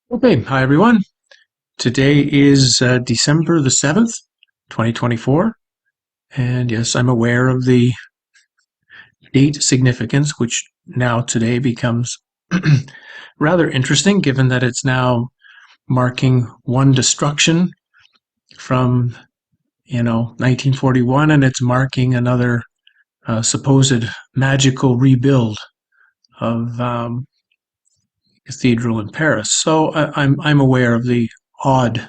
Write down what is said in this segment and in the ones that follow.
Okay, hi everyone. Today is December the 7th, 2024. And yes, I'm aware of the date significance, which now today becomes rather interesting given that it's now marking one destruction from, 1941, and it's marking another supposed magical rebuild of cathedral in Paris. So I'm aware of the odd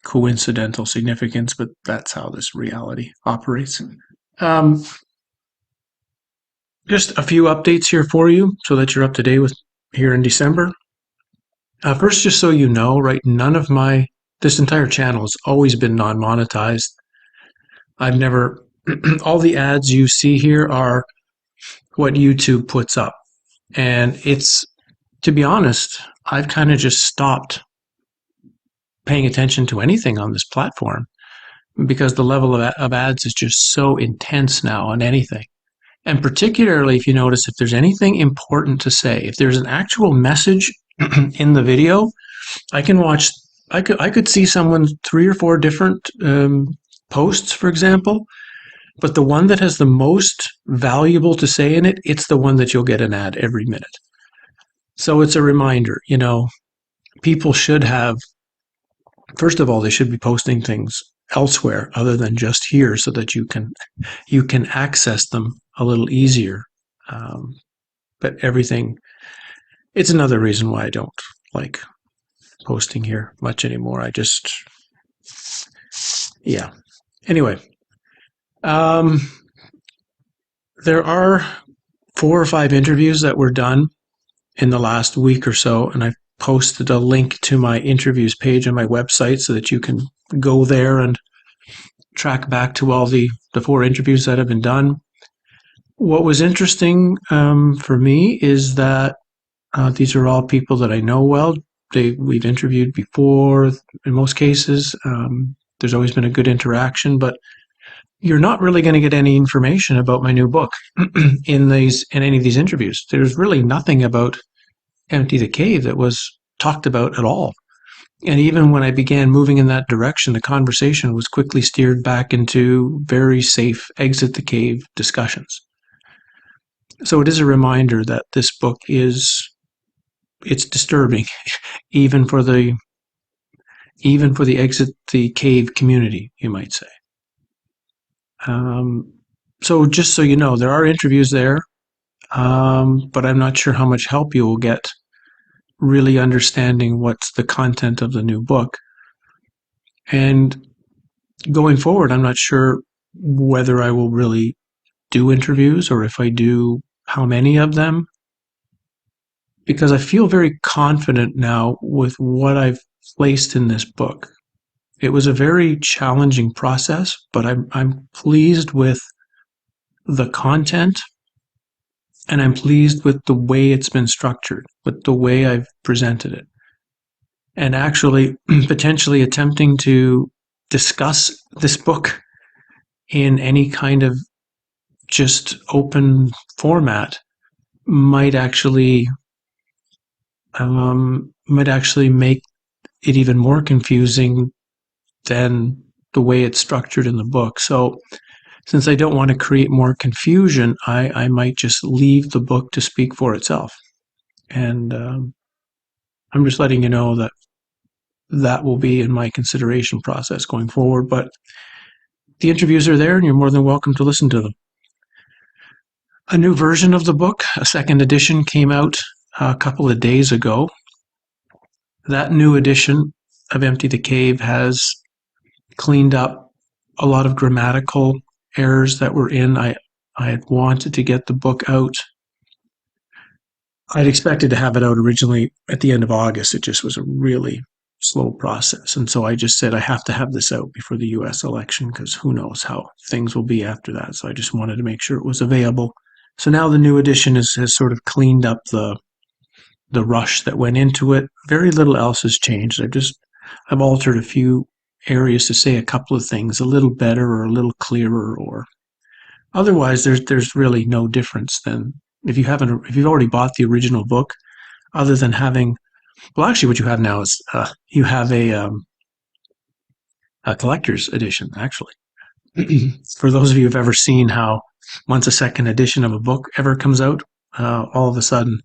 coincidental significance, but that's how this reality operates. Um, just a few updates here for you so that you're up to date with here in December. First, just so you know, right, this entire channel has always been non monetized. I've never, all the ads you see here are what YouTube puts up. And to be honest, I've kind of just stopped paying attention to anything on this platform because the level of ads is just so intense now on anything. And particularly if you notice, if there's anything important to say, if there's an actual message in the video, I can watch, I could see someone's three or four different posts, for example, but the one that has the most valuable to say in it, it's the one that you'll get an ad every minute. So it's a reminder, people should have, first of all, they should be posting things elsewhere other than just here so that you can access them a little easier. Um, but everything, it's another reason why I don't like posting here much anymore. Yeah. Anyway, um, there are 4 or 5 interviews that were done in the last week or so, and I've posted a link to my interviews page on my website so that you can go there and track back to all the 4 interviews that have been done. What was interesting for me is that these are all people that I know well. We've interviewed before in most cases. There's always been a good interaction, but you're not really going to get any information about my new book in any of these interviews. There's really nothing about Empty the Cave that was talked about at all. And even when I began moving in that direction, the conversation was quickly steered back into very safe exit the cave discussions. So it is a reminder that this book it's disturbing, even for the exit the cave community, you might say. So just so you know, there are interviews there, but I'm not sure how much help you will get really understanding what's the content of the new book. And going forward, I'm not sure whether I will really do interviews, or if I do, how many of them, because I feel very confident now with what I've placed in this book. It was a very challenging process, but I'm pleased with the content, and I'm pleased with the way it's been structured, with the way I've presented it, and actually potentially attempting to discuss this book in any kind of just open format might actually make it even more confusing than the way it's structured in the book. So since I don't want to create more confusion, I might just leave the book to speak for itself. And I'm just letting you know that that will be in my consideration process going forward. But the interviews are there, and you're more than welcome to listen to them. A new version of the book, a second edition, came out a couple of days ago. That new edition of Empty the Cave has cleaned up a lot of grammatical errors that were in. I had wanted to get the book out. I'd expected to have it out originally at the end of August. It just was a really slow process. And so I just said, I have to have this out before the US election because who knows how things will be after that. So I just wanted to make sure it was available. So now the new edition has sort of cleaned up the rush that went into it. Very little else has changed. I've altered a few areas to say a couple of things a little better or a little clearer, or otherwise there's really no difference than if you've already bought the original book, other than having Well, actually, what you have now is you have a collector's edition, actually. For those of you who've ever seen how once a second edition of a book ever comes out, all of a sudden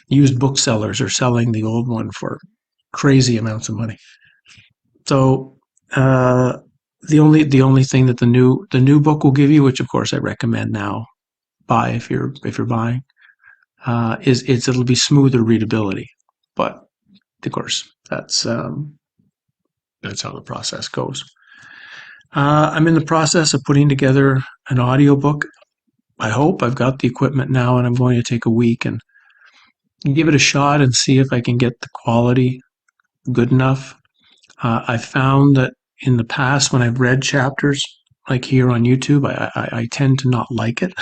used booksellers are selling the old one for crazy amounts of money. So uh, the only thing that the new book will give you, which of course I recommend now buy if you're buying, is it'll be smoother readability. But of course that's how the process goes. I'm in the process of putting together an audiobook. I hope I've got the equipment now, and I'm going to take a week and give it a shot and see if I can get the quality good enough. I found that in the past, when I've read chapters like here on YouTube, I tend to not like it.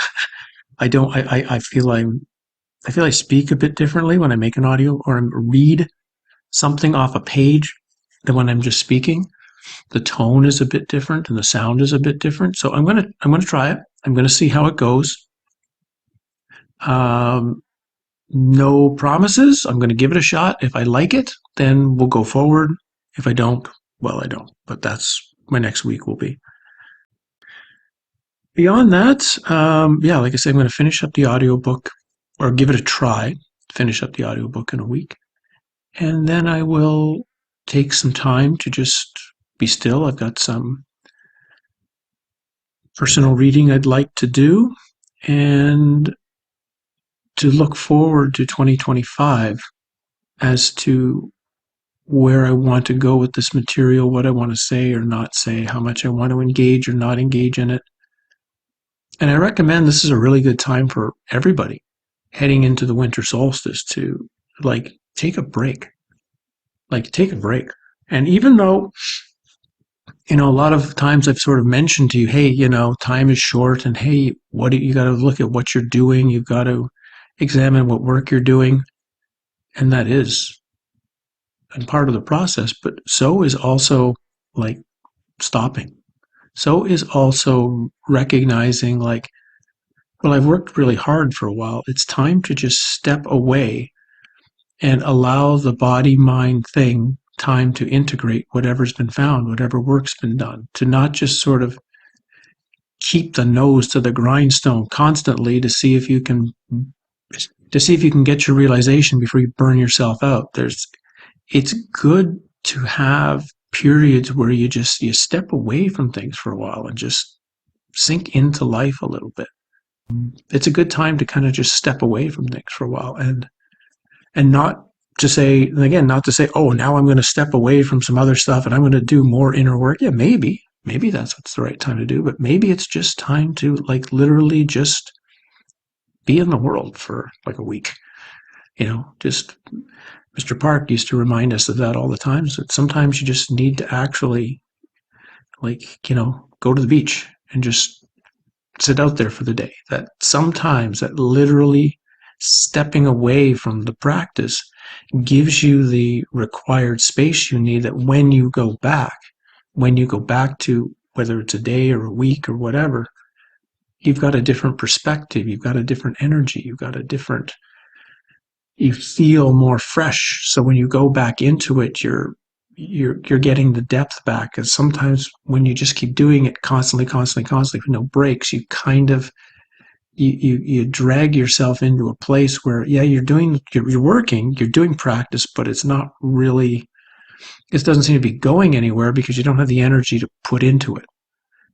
I don't. I feel I speak a bit differently when I make an audio or read something off a page than when I'm just speaking. The tone is a bit different and the sound is a bit different. So I'm gonna try it. I'm gonna see how it goes. Um, no promises. I'm gonna give it a shot. If I like it, then we'll go forward. If I don't, well, I don't. But that's my next week will be. Beyond that, yeah, like I said, I'm going to finish up the audiobook or give it a try, finish up the audiobook in a week. And then I will take some time to just be still. I've got some personal reading I'd like to do and to look forward to 2025 as to where I want to go with this material, what I want to say or not say, how much I want to engage or not engage in it. And I recommend this is a really good time for everybody heading into the winter solstice to like take a break, like take a break. And even though, a lot of times I've sort of mentioned to you, hey, time is short and hey, you got to look at what you're doing. You've got to examine what work you're doing. And that is and part of the process, but so is also like stopping. So is also recognizing like, well, I've worked really hard for a while. It's time to just step away and allow the body mind thing time to integrate whatever's been found, whatever work's been done, to not just sort of keep the nose to the grindstone constantly to see if you can get your realization before you burn yourself out. It's good to have periods where you step away from things for a while and just sink into life a little bit. It's a good time to kind of just step away from things for a while and not to say, and again, not to say, oh, now I'm going to step away from some other stuff and I'm going to do more inner work. Yeah, maybe that's what's the right time to do, but maybe it's just time to like literally just be in the world for like a week. Just Mr. Park used to remind us of that all the time. So sometimes you just need to actually go to the beach and just sit out there for the day. That sometimes that literally stepping away from the practice gives you the required space you need that when you go back to whether it's a day or a week or whatever, you've got a different perspective, you've got a different energy, you feel more fresh. So when you go back into it, you're getting the depth back. And sometimes when you just keep doing it constantly with no breaks, you kind of you drag yourself into a place where you're working, you're doing practice, but it doesn't seem to be going anywhere because you don't have the energy to put into it.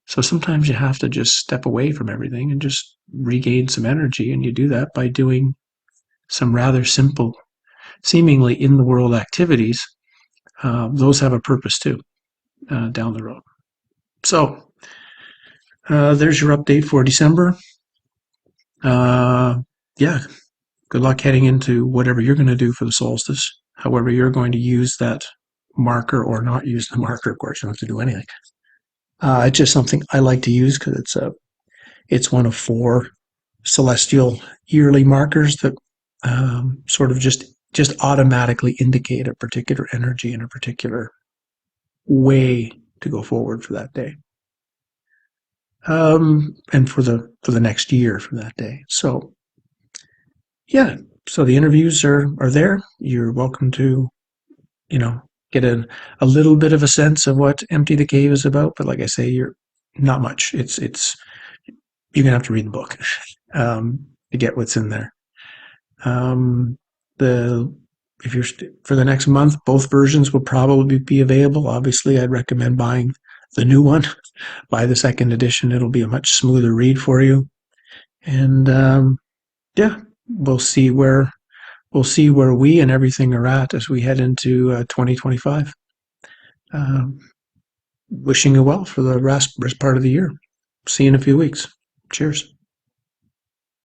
So sometimes you have to just step away from everything and just regain some energy, and you do that by doing some rather simple, seemingly in the world activities. Those have a purpose too down the road. So there's your update for December. Yeah, good luck heading into whatever you're going to do for the solstice, however you're going to use that marker or not use the marker. Of course, you don't have to do anything. It's just something I like to use because it's one of 4 celestial yearly markers that sort of just automatically indicate a particular energy and a particular way to go forward for that day, and for the next year from that day. So yeah, so the interviews are there. You're welcome to you know, get a little bit of a sense of what Empty the Cave is about. But like I say, you're not much. It's you're gonna have to read the book to get what's in there. Um, the if you're for the next month, both versions will probably be available. Obviously, I'd recommend buying the new one. Buy the second edition; it'll be a much smoother read for you. And yeah, we'll see where we and everything are at as we head into 2025. Um, Wishing you well for the rest part of the year. See you in a few weeks. Cheers.